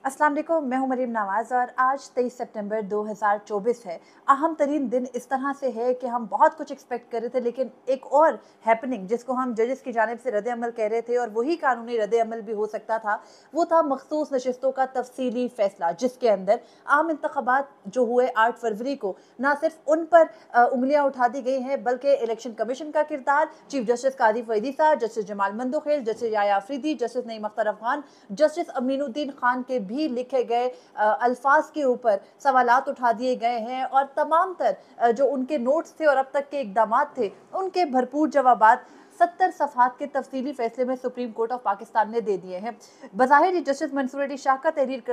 अस्सलाम वालेकुम, मैं हूं मरीम नवाज़ और आज 23 सितंबर 2024 है। अहम तरीन दिन इस तरह से है कि हम बहुत कुछ एक्सपेक्ट कर रहे थे, लेकिन एक और हैपनिंग जिसको हम जजेस की जानिब से रद्द अमल कह रहे थे और वही कानूनी रद्द अमल भी हो सकता था, वो था मखसूस नशिस्तों का तफसीली फैसला, जिसके अंदर आम इंतखाबात जो हुए 8 फरवरी को ना सिर्फ उन पर उंगलियां उठा दी गई हैं, बल्कि इलेक्शन कमीशन का किरदार, chief justice Qazi Faez Sahab, justice Jamal Mandokhail, justice Yahya Afridi, justice Naeem Akhtar Afghan, justice Aminuddin Khan के भी लिखे गए अल्फाज के ऊपर सवालात उठा दिए गए हैं और तमाम तर जो उनके नोट्स थे और अब तक के इकदाम थे उनके भरपूर जवाबात 70 सफ़हात के तफसीली फैसले में सुप्रीम कोर्ट ऑफ पाकिस्तान ने दे दिए हैं। बज़ाहिर जस्टिस मंसूर अली शाह का तहरीर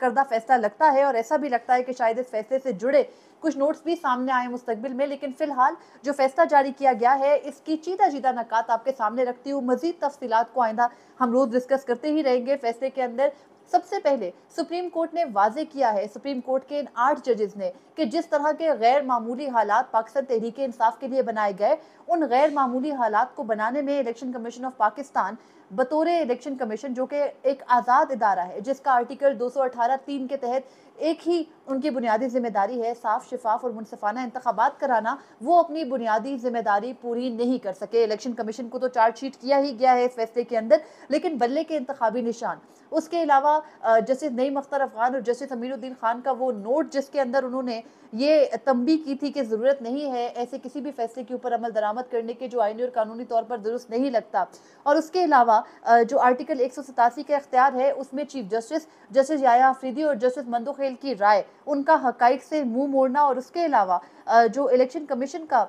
करदा फैसला लगता है और ऐसा भी लगता है कि शायद इस फैसले से जुड़े कुछ नोट्स भी सामने आए मुस्तकबिल में, लेकिन फिलहाल जो फैसला जारी किया गया है इसकी चीदा चीदा नकात आपके सामने रखती हूँ। मजीद तफसीलात को आइंदा हम रोज डिस्कस करते ही रहेंगे। फैसले के अंदर सबसे पहले सुप्रीम कोर्ट ने वाजे किया है, सुप्रीम कोर्ट के इन 8 जजेस ने, कि जिस तरह के गैर मामूली हालात पाकिस्तान तहरीक इंसाफ के लिए बनाए गए, उन गैर मामूली हालात को बनाने में इलेक्शन कमीशन ऑफ पाकिस्तान बतौर इलेक्शन कमीशन, जो कि एक आज़ाद इदारा है जिसका आर्टिकल 218(3) के तहत एक ही उनकी बुनियादी जिम्मेदारी है साफ शफाफ और मुनसिफाना इंतखाबात कराना, वो अपनी बुनियादी जिम्मेदारी पूरी नहीं कर सके। इलेक्शन कमीशन को तो चार्जशीट किया ही गया है इस फैसले के अंदर, लेकिन बल्ले के इंतखाबी निशान, उसके अलावा जस्टिस नईम अख्तर अफगान और जस्टिस अमीनुद्दीन खान का वो नोट जिसके अंदर उन्होंने ये तंबी की थी कि ज़रूरत नहीं है ऐसे किसी भी फैसले के ऊपर अमल दरामद करने के जो आईनी और कानूनी तौर पर दुरुस्त नहीं लगता, और उसके अलावा जो आर्टिकल 187 का इख्तियार है उसमें chief justice justice Yahya Afridi और जस्टिस मंदोखेल की राय, उनका हकाइक से मुंह मोड़ना, और उसके अलावा जो इलेक्शन कमीशन का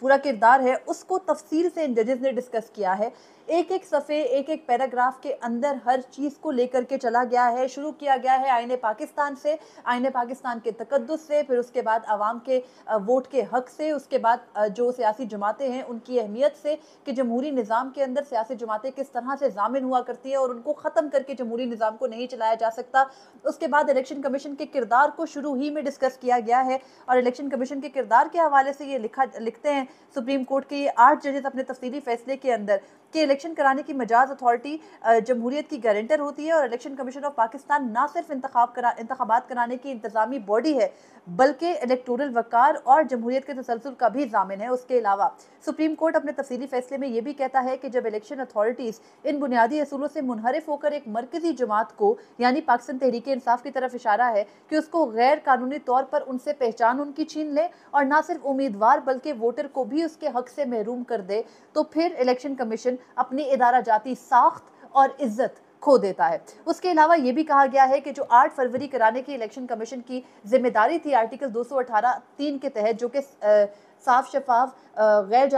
पूरा किरदार है उसको तफसील से इन जजेस ने डिस्कस किया है। एक एक सफ़े, एक एक पैराग्राफ के अंदर हर चीज़ को लेकर के चला गया है। शुरू किया गया है आईने पाकिस्तान से, आईने पाकिस्तान के तकद्दुस से, फिर उसके बाद आवाम के वोट के हक से, उसके बाद जो सियासी जमातें हैं उनकी अहमियत से कि जमहूरी निज़ाम के अंदर सियासी जमातें किस तरह से जामिन हुआ करती है और उनको ख़त्म करके जमहूरी निज़ाम को नहीं चलाया जा सकता। उसके बाद इलेक्शन कमीशन के किरदार को शुरू ही में डिस्कस किया गया है और इलेक्शन कमीशन के किरदार के हवाले से ये लिखते हैं सुप्रीम कोर्ट के ये 8 जजेस अपने तफसीली फैसले के अंदर कि इलेक्शन कराने की मजाज अथॉरिटी जमहूरियत की गारंटर होती है और इलेक्शन कमीशन ऑफ पाकिस्तान ना सिर्फ इंतखाबात कराने की इंतजामी बॉडी है, बल्कि इलेक्टोरल वकार और जमहूरियत के तसलसल का भी जामिन है। उसके अलावा सुप्रीम कोर्ट अपने तफसीली फैसले में यह भी कहता है कि जब इलेक्शन अथॉरिटीज़ इन बुनियादी असूलों से मुनहरिफ होकर एक मरकजी जमात को, यानी पाकिस्तान तहरीक इंसाफ की तरफ इशारा है कि उसको गैर कानूनी तौर पर उनसे पहचान उनकी छीन ले और ना सिर्फ उम्मीदवार बल्कि वोटर को भी उसके हक से महरूम कर दे, तो फिर इलेक्शन कमीशन अपनी इदारा जाती साख्त और इज्जत खो देता है। उसके अलावा यह भी कहा गया है कि जो 8 फरवरी कराने की इलेक्शन कमीशन की जिम्मेदारी थी आर्टिकल 218(3) के तहत, जो कि साफ शफाफ गैर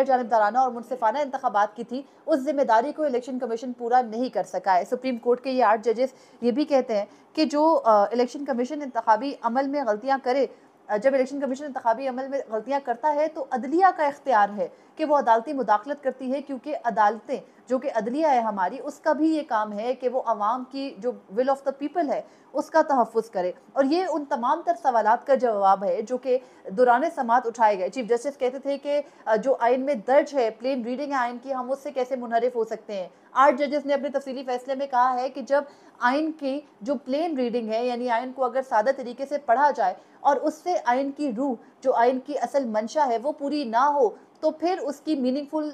जानिबदाराना और मुनसिफाना इंतखाबात की थी, उस जिम्मेदारी को इलेक्शन कमीशन पूरा नहीं कर सका है। सुप्रीम कोर्ट के ये 8 जजेस ये भी कहते हैं कि जो इलेक्शन कमीशन इंतखाबी अमल में गलतियां करे, जब इलेक्शन कमीशन इंतखाबी अमल में गलतियां करता है तो अदलिया का इख्तियार है कि वो अदालती मुदाखलत करती है, क्योंकि अदालतें जो कि अदलिया है हमारी, उसका भी ये काम है कि वो अवाम की जो विल ऑफ द पीपल है उसका तहफ़्फ़ुज़ करे। और ये उन तमाम तर सवालात का जवाब है जो कि दौरान समात उठाए गए। चीफ जस्टिस कहते थे कि जो आइन में दर्ज है, प्लेन रीडिंग है आइन की, हम उससे कैसे मुनहरिफ हो सकते हैं। 8 जजेस ने अपने तफसीली फैसले में कहा है कि जब आइन की जो प्लेन रीडिंग है, यानी आइन को अगर सादा तरीके से पढ़ा जाए और उससे आइन की रूह, जो आइन की असल मंशा है, वो पूरी ना हो, तो फिर उसकी मीनिंगफुल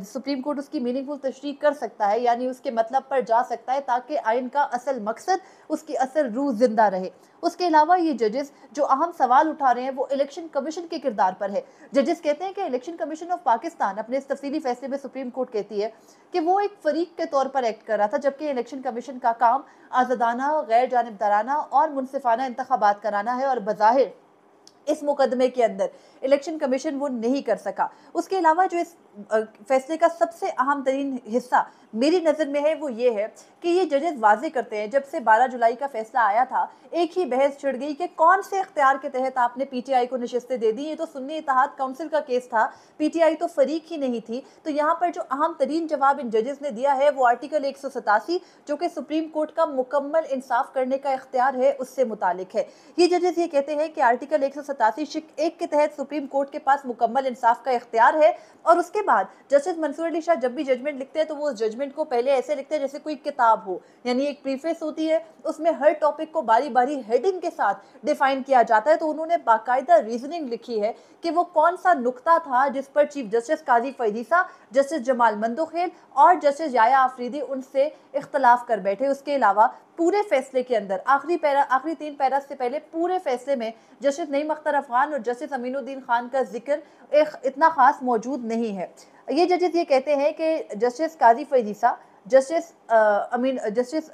सुप्रीम कोर्ट उसकी मीनिंगफुल तशरीह कर सकता है, यानी उसके मतलब पर जा सकता है, ताकि आइन का असल मकसद, उसकी असल रूह जिंदा रहे। उसके अलावा ये जजेस जो अहम सवाल उठा रहे हैं वो इलेक्शन कमीशन के किरदार पर है। जजेस कहते हैं कि इलेक्शन कमीशन ऑफ पाकिस्तान अपने इस तफसीली फैसले में सुप्रीम कोर्ट कहती है कि वो एक फरीक के तौर पर एक्ट कर रहा था, जबकि इलेक्शन कमीशन का काम आज़ादाना, गैर जानिबदाराना और मुनसिफाना इंतखाबात कराना है, और बज़ाहिर इस मुकदमे के अंदर इलेक्शन कमीशन वो नहीं कर सका। उसके अलावा जो इस फैसले का सबसे अहम तरीन हिस्सा मेरी नज़र में है वो ये है कि ये जजेस वाजे करते हैं, जब से 12 जुलाई का फैसला आया था एक ही बहस छिड़ गई कि कौन से इख्तियार के तहत आपने पीटीआई को नशिस्तें दे दी। ये तो सुन्नी इत्तेहाद काउंसिल का केस था, पीटीआई तो फरीक ही नहीं थी। तो यहाँ पर जो अहम तरीन जवाब इन जजेस ने दिया है वो आर्टिकल 187, जो कि सुप्रीम कोर्ट का मुकम्मल इंसाफ करने का इख्तियार है, उससे मुतालिक है। ये जजेस ये कहते हैं कि आर्टिकल 187 शिक 1 के तहत सुप्रीम कोर्ट के पास मुकम्मल इंसाफ का इख्तियार है। और उसके बाद जस्टिस मंसूर अली शाह जब भी जजमेंट लिखते हैं तो वो उस जजमेंट को पहले ऐसे लिखते हैं जैसे कोई किताब हो, यानी एक प्रीफेस होती है, उसमें हर टॉपिक को बारी बारी हेडिंग के साथ डिफाइन किया जाता है। तो उन्होंने बाकायदा रीजनिंग लिखी है कि वो कौन सा नुक्ता था जिस पर चीफ जस्टिस काजी फैजीसा, जस्टिस जमाल मंदोखेल और जस्टिस याया आफरीदी उनसे इख्तलाफ कर बैठे। उसके अलावा पूरे फैसले के अंदर आखिरी 3 पैरा से पहले पूरे फैसले में जस्टिस नईम अख्तर अफगान और जस्टिस अमीनुद्दीन खान का जिक्र इतना खास मौजूद नहीं है। ये जजेस ये कहते हैं कि जस्टिस काजी फैजीसा, जस्टिस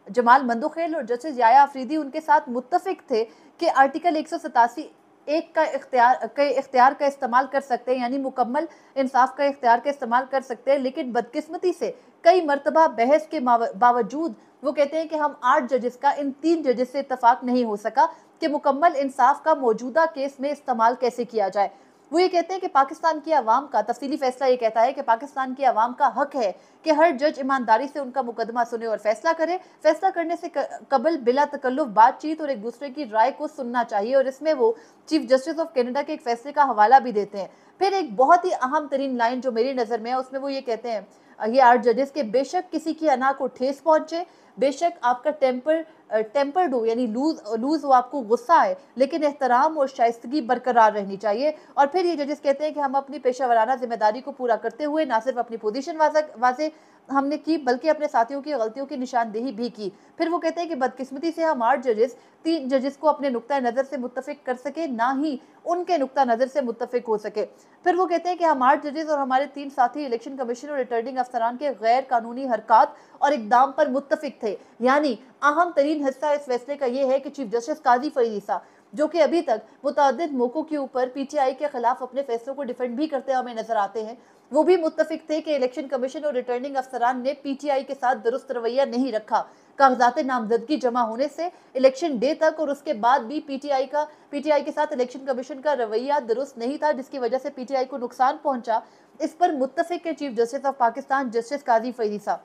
जमाल मंदोखेल और जस्टिस याया आफरीदी उनके साथ मुत्तफिक थे कि आर्टिकल 187 एक का इख्तियार का इस्तेमाल कर सकते हैं, यानी मुकम्मल इंसाफ का इख्तियार का इस्तेमाल कर सकते हैं। लेकिन बदकिस्मती से कई मरतबा बहस के बावजूद वो कहते हैं कि हम 8 जजेस का इन 3 जजेस से इत्तफाक नहीं हो सका कि मुकम्मल इंसाफ का मौजूदा केस में इस्तेमाल कैसे किया जाए। वो ये कहते हैं कि पाकिस्तान की आवाम का तफसीली फैसला ये कहता है कि पाकिस्तान की आवाम का हक है कि हर जज ईमानदारी से उनका मुकदमा सुने और फैसला करे। फैसला करने से कबल बिला तकल्लुफ बातचीत और एक दूसरे की राय को सुनना चाहिए। और इसमें वो चीफ जस्टिस ऑफ कनाडा के एक फैसले का हवाला भी देते हैं। फिर एक बहुत ही अहम तरीन लाइन जो मेरी नज़र में है उसमें वो ये कहते हैं, ये 8 जजेस के बेशक किसी की अना को ठेस पहुंचे, बेशक आपका टेम्पर्ड हो यानी लूज हो, आपको गुस्सा है, लेकिन एहतराम और शाइस्तगी बरकरार रहनी चाहिए। और फिर ये जजेस कहते हैं कि हम अपनी पेशावराना जिम्मेदारी को पूरा करते हुए ना सिर्फ अपनी पोजीशन वाजे हमने की बल्कि अपने साथियों की गलतियों की निशानदेही भी की। फिर वो कहते हैं कि बदकिस्मती से हम 8 जजेस 3 जजेस को अपने नुक्ता नज़र से मुत्तफिक कर सके, ना ही उनके नुक्ता नज़र से मुत्तफिक हो सके। फिर वो कहते हैं कि हम 8 जजेस और हमारे 3 साथी इलेक्शन कमीशन और रिटर्निंग अफसरान के गैर कानूनी हरकत और इकदाम पर मुत्तफिक थे। यानी अहम तरीन हिस्सा इस फैसले का यह है कि चीफ जस्टिस काजी फैजीसा, जो कि अभी तक मुतअद्दिद मौकों के ऊपर पीटीआई के खिलाफ अपने फैसलों को डिफेंड भी करते हमें नजर आते हैं, वो भी मुत्तफिक थे कि इलेक्शन कमीशन और रिटर्निंग अफसरान ने पीटीआई के साथ दुरुस्त रवैया नहीं रखा। कागजात नामजदगी जमा होने से इलेक्शन डे तक और उसके बाद भी पीटीआई के साथ इलेक्शन कमीशन का रवैया दुरुस्त नहीं था, जिसकी वजह से पीटीआई को नुकसान पहुंचा। इस पर मुत्तफिक है chief justice of Pakistan justice काजी फैजीसा।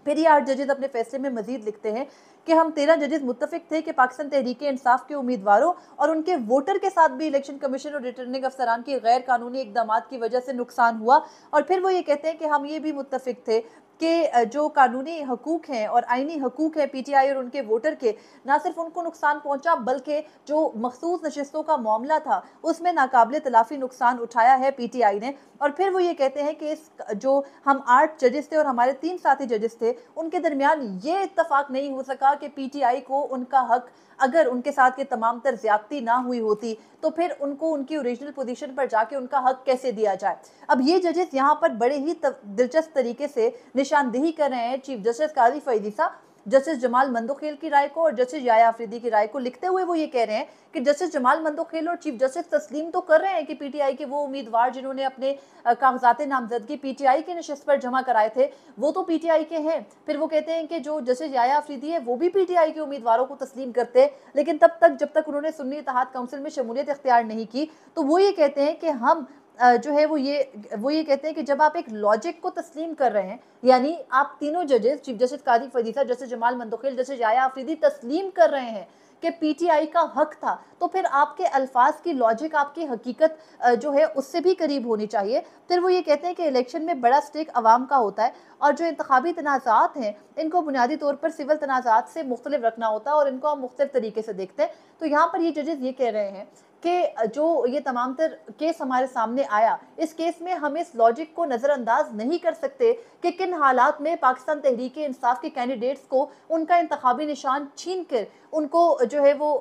फिर ये 8 जजेस अपने फैसले में मजीद लिखते हैं कि हम 13 जजेस मुत्तफिक थे कि पाकिस्तान तहरीक इंसाफ के उम्मीदवारों और उनके वोटर के साथ भी इलेक्शन कमीशन और रिटर्निंग अफसरान की गैर कानूनी इकदाम की वजह से नुकसान हुआ। और फिर वो ये कहते हैं कि हम ये भी मुत्तफिक थे कि जो कानूनी हकूक हैं और आइनी हकूक हैं पीटीआई और उनके वोटर के, ना सिर्फ उनको नुकसान पहुंचा बल्कि जो मखसूस नशिस्तों का मामला था उसमें नाकाबिले तलाफी नुकसान उठाया है पीटीआई ने। और फिर वो ये कहते हैं कि इस जो हम 8 जजेस थे और हमारे 3 साथी जजेस थे उनके दरमियान ये इत्तफाक नहीं हो सका कि पीटीआई को उनका हक, अगर उनके साथ ये तमाम तर ज्यादती ना हुई होती तो फिर उनको उनकी ओरिजिनल पोजीशन पर जाके उनका हक कैसे दिया जाए। अब ये जजेस यहाँ पर बड़े ही दिलचस्प तरीके से निशानदेही कर रहे हैं चीफ जस्टिस काजी फैजीसा, जस्टिस जमाल मंदोखेल की राय को और जस्टिस याया आफरीदी की राय को लिखते हुए वो ये कह रहे हैं कि जस्टिस जमाल मंदोखेल और चीफ जस्टिस तस्लीम तो कर रहे हैं कि पीटीआई के वो उम्मीदवार जिन्होंने अपने कागजात नामजदगी पीटीआई के नशिस्त पर जमा कराए थे वो तो पीटीआई के हैं। फिर वो कहते हैं कि जो जस्टिस याया आफरीदी है वो भी पीटीआई के उम्मीदवारों को तस्लीम करते हैं, लेकिन तब तक जब तक उन्होंने सुन्नी इत्तेहाद काउंसिल में शमूलियत इख्तियार नहीं की। तो वो ये कहते हैं कि हम जो है वो ये कहते हैं कि जब आप एक लॉजिक को तस्लीम कर रहे हैं, यानी आप तीनों जजेस चीफ जस्टिस काजी फैजीसा, जस्टिस जमाल मंदोखेल, जस्टिस याया आफरीदी तस्लीम कर रहे हैं कि पीटीआई का हक था, तो फिर आपके अल्फाज की लॉजिक आपकी हकीकत जो है उससे भी करीब होनी चाहिए। फिर वो ये कहते हैं कि इलेक्शन में बड़ा स्टेक अवाम का होता है और जो इंतखाबी तनाज़ात हैं इनको बुनियादी तौर पर सिविल तनाज़ात से मुख्तलिफ रखना होता है और इनको हम मुख्तलिफ तरीके से देखते हैं। तो यहाँ पर ये जजेस ये कह रहे हैं कि जो ये तमाम तर केस हमारे सामने आया, इस केस में हम इस लॉजिक को नज़रअंदाज नहीं कर सकते कि किन हालात में पाकिस्तान तहरीक इंसाफ के कैंडिडेट्स को उनका इंतखाबी निशान छीन कर उनको जो है वो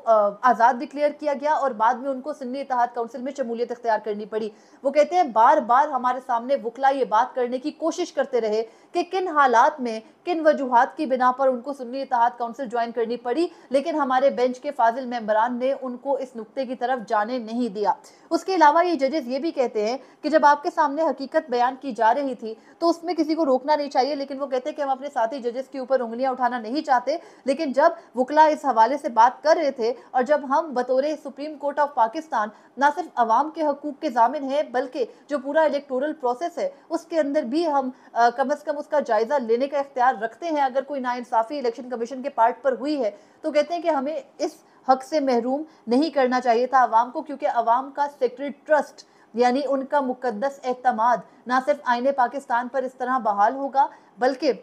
आज़ाद डिक्लेयर किया गया और बाद में उनको सुन्नी इत्तेहाद काउंसिल में शमूलियत इख्तियार करनी पड़ी। वो कहते हैं बार बार हमारे सामने वकला ये बात करने की कोशिश करते रहे कि किन हालात में किन वजूहात की बिना पर उनको सुन्नी इत्तेहाद काउंसिल ज्वाइन करनी पड़ी, लेकिन हमारे बेंच के फाजिल मेंबरान ने उनको इस नुक्ते की तरफ जाने नहीं दिया। उसके अलावा ये जजेस ये भी कहते हैं कि जब आपके सामने हकीकत बयान की जा रही थी तो उसमें किसी को रोकना नहीं चाहिए, लेकिन वो कहते हैं कि हम अपने साथी जजेस के ऊपर उंगलियां उठाना नहीं चाहते, लेकिन जब वकला इस हवाले से बात कर रहे थे और जब हम बतौर सुप्रीम कोर्ट ऑफ पाकिस्तान ना सिर्फ अवाम के हकूक के जामिन है बल्कि जो पूरा इलेक्टोरल प्रोसेस है उसके अंदर भी हम कम अज़ कम उसका जायजा लेने का इख्तियार रखते हैं अगर कोई नाइंसाफी इलेक्शन कमीशन के पार्ट पर हुई है, तो कहते हैं कि हमें इस हक से महरूम नहीं करना चाहिए था अवाम को, क्योंकि अवाम का सेक्रेट ट्रस्ट यानी उनका मुकद्दस एतमाद ना सिर्फ आईने पाकिस्तान पर इस तरह बहाल होगा, बल्कि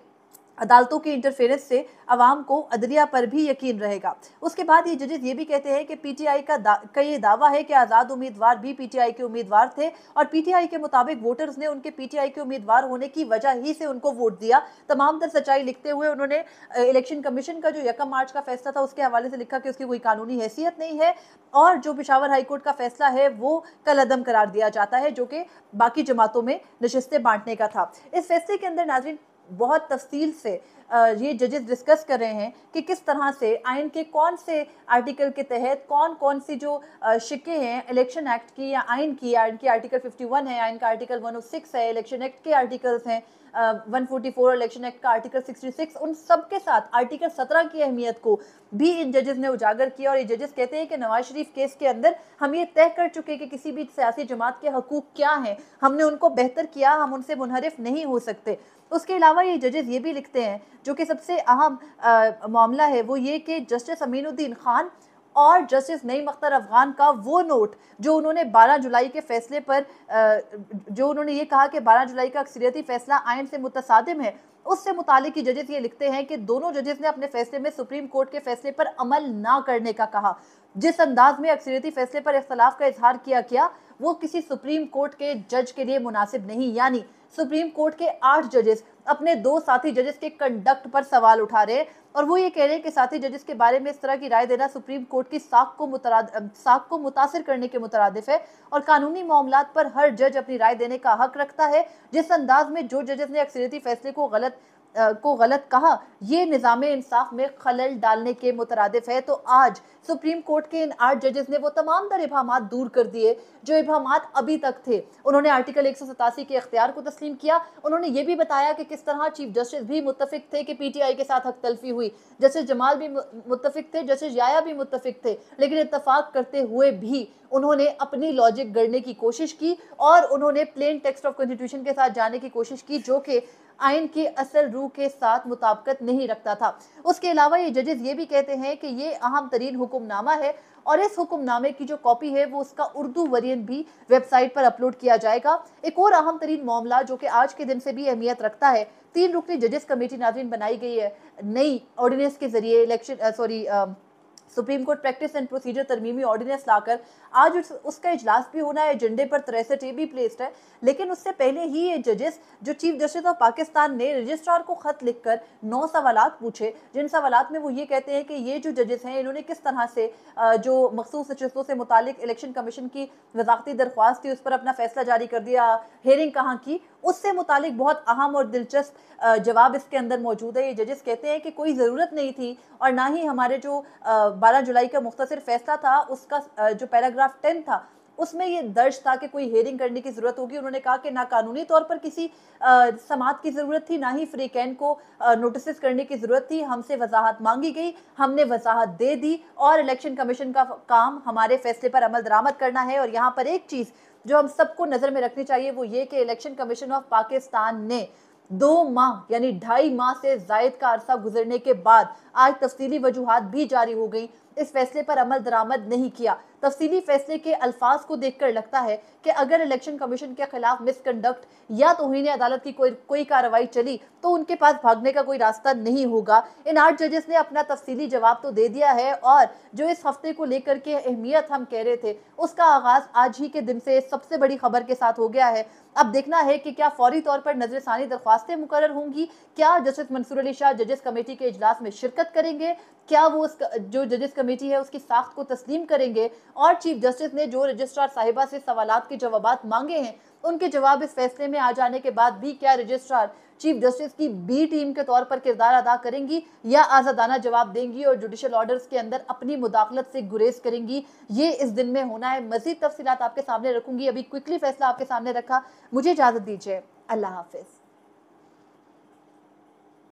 अदालतों की इंटरफेरेंस से अवाम को अदलिया पर भी यकीन रहेगा। उसके बाद ये जजेस ये भी कहते हैं कि पीटीआई का ये दावा है कि आज़ाद उम्मीदवार भी पीटीआई के उम्मीदवार थे और पीटीआई के मुताबिक वोटर्स ने उनके पीटीआई के उम्मीदवार होने की वजह ही से उनको वोट दिया। तमाम तर सच्चाई लिखते हुए उन्होंने इलेक्शन कमीशन का जो 1 मार्च का फैसला था उसके हवाले से लिखा कि उसकी कोई कानूनी हैसियत नहीं है और जो पेशावर हाईकोर्ट का फैसला है वो कलअदम करार दिया जाता है, जो कि बाकी जमातों में नशिस्तें बांटने का था। इस फैसले के अंदर नाज़रीन बहुत तफसील से ये जजेस डिस्कस कर रहे हैं कि किस तरह से आइन के कौन से आर्टिकल के तहत कौन कौन सी जो शिकें हैं इलेक्शन एक्ट की या आइन की आर्टिकल 51 है, आइन का आर्टिकल 106 है, इलेक्शन एक्ट के आर्टिकल्स हैं 144, इलेक्शन एक्ट का आर्टिकल 66, उन सब के साथ आर्टिकल 17 की अहमियत को भी इन जजेस ने उजागर किया। और ये जजेस कहते हैं कि नवाज शरीफ केस के अंदर हम ये तय कर चुके हैं कि किसी भी सियासी जमात के हकूक क्या हैं, हमने उनको बेहतर किया, हम उनसे मुनहरिफ नहीं हो सकते। उसके अलावा ये जजेस ये भी लिखते हैं, जो कि सबसे अहम मामला है वो ये कि जस्टिस अमीनुद्दीन खान और जस्टिस नईम अख्तर अफगान का वो नोट जो उन्होंने 12 जुलाई के फैसले पर जो उन्होंने ये कहा कि 12 जुलाई का अक्सरियती फैसला आइन से मुतसादिम है, उससे मुतालिक जजेस ये लिखते हैं कि दोनों जजेस ने अपने फैसले में सुप्रीम कोर्ट के फैसले पर अमल ना करने का कहा। जिस अंदाज में अक्सरियती फैसले पर इख्तलाफ का इजहार किया गया वो किसी सुप्रीम कोर्ट के जज के लिए मुनासिब नहीं। यानी सुप्रीम कोर्ट के 8 जजेस अपने 2 साथी जजेस के कंडक्ट पर सवाल उठा रहे हैं और वो ये कह रहे हैं कि साथी जजेस के बारे में इस तरह की राय देना सुप्रीम कोर्ट की साख को मुतासिर करने के मुतरादिफ है और कानूनी मामलात पर हर जज अपनी राय देने का हक रखता है। जिस अंदाज में जो जजेस ने अक्सरियती फैसले को गलत कहा, ये निज़ाम इंसाफ में खलल डालने के मुतरादिफ है। तो आज सुप्रीम कोर्ट के इन 8 जजेस ने वो तमाम तर इबामात दूर कर दिए जो इबामात अभी तक थे। उन्होंने आर्टिकल 187 के इख्तियार को तस्लीम किया। उन्होंने ये भी बताया कि किस तरह चीफ जस्टिस भी मुत्तफिक थे कि पीटीआई के साथ हक तलफी हुई, जस्टिस जमाल भी मुत्तफिक थे, जस्टिस याया भी मुत्तफिक थे, लेकिन इत्तफाक करते हुए भी उन्होंने अपनी लॉजिक गढ़ने की कोशिश की और उन्होंने प्लेन टेक्स्ट ऑफ कॉन्स्टिट्यूशन के साथ जाने की कोशिश की जो कि आइन की असल रूह के साथ मुताबिकत नहीं रखता था। उसके अलावा ये जजेस ये भी कहते हैं कि ये अहम तरीन हुक्मनामा है और इस हुक्मनामे की जो कॉपी है वो उसका उर्दू वेरिएंट भी वेबसाइट पर अपलोड किया जाएगा। एक और अहम तरीन मामला जो कि आज के दिन से भी अहमियत रखता है, 3 रुकनी जजेस कमेटी नाज़रीन बनाई गई है नई ऑर्डिनेंस के जरिए supreme court practice and procedure तरमीमी ऑर्डिनेंस लाकर आज उसका इजलास भी होना है। एजेंडे पर 63 भी प्लेस्ड है, लेकिन उससे पहले ही ये जजेस जो चीफ जस्टिस ऑफ पाकिस्तान ने रजिस्ट्रार को खत लिखकर 9 सवालात पूछे, जिन सवालात में वो ये कहते हैं कि ये जो जजेस हैं इन्होंने किस तरह से जो मखसूस नशिस्तों से मुतालिक इलेक्शन कमीशन की वजाकती दरख्वास्त थी उस पर अपना फैसला जारी कर दिया, हेयरिंग कहाँ की, उससे मुतालिक बहुत अहम और दिलचस्प जवाब इसके अंदर मौजूद है। ये जजेस कहते हैं कि कोई ज़रूरत नहीं थी और ना ही हमारे जो 12 जुलाई का मुख्तसर फैसला था उसका जो पैराग्राफ 10 था उसमें ये दर्ज था कि कोई हेयरिंग करने की ज़रूरत होगी। उन्होंने कहा कि ना कानूनी तौर पर किसी समात की ज़रूरत थी, ना ही फ्री कैन को नोटिस करने की ज़रूरत थी। हमसे वजाहत मांगी गई, हमने वजाहत दे दी और इलेक्शन कमीशन का काम हमारे फैसले पर अमल दरामद करना है। और यहाँ पर एक चीज़ जो हम सबको नज़र में रखनी चाहिए वो ये कि इलेक्शन कमीशन ऑफ पाकिस्तान ने 2 माह यानी 2.5 माह से जायद का अरसा गुजरने के बाद आज तफसीली वजूहात भी जारी हो गई, इस फैसले पर अमल दरामद नहीं किया। तफसीली फैसले के अल्फाज को देखकर लगता है कि अगर इलेक्शन कमीशन के खिलाफ मिसकंडक्ट या तौहीन अदालत की कोई कार्रवाई चली तो उनके पास भागने का कोई रास्ता नहीं होगा। इन 8 जजेस ने अपना तफसीली जवाब तो दे दिया है और जो इस हफ्ते को लेकर के अहमियत हम कह रहे थे उसका आगाज आज ही के दिन से सबसे बड़ी खबर के साथ हो गया है। अब देखना है कि क्या फौरी तौर पर नजरसानी दरख्वास्तें मुकर्रर होंगी, क्या जस्टिस मंसूर अली शाह जजेस कमेटी के इजलास में शिरकत करेंगे, क्या वो जो जजेस कमेटी है उसकी साख्त को तस्लीम करेंगे और चीफ जस्टिस ने जो रजिस्ट्रार साहिबा से सवालात के जवाबात मांगे हैं उनके जवाब इस फैसले में आ जाने के बाद भी क्या रजिस्ट्रार चीफ जस्टिस की बी टीम के तौर पर किरदार अदा करेंगी या आज़ादाना जवाब देंगी और जुडिशल ऑर्डर्स के अंदर अपनी मुदाखलत से गुरेज करेंगी, ये इस दिन में होना है। मजीद तफसीलात आपके सामने रखूंगी, अभी क्विकली फैसला आपके सामने रखा। मुझे इजाज़त दीजिए, अल्लाह हाफिज।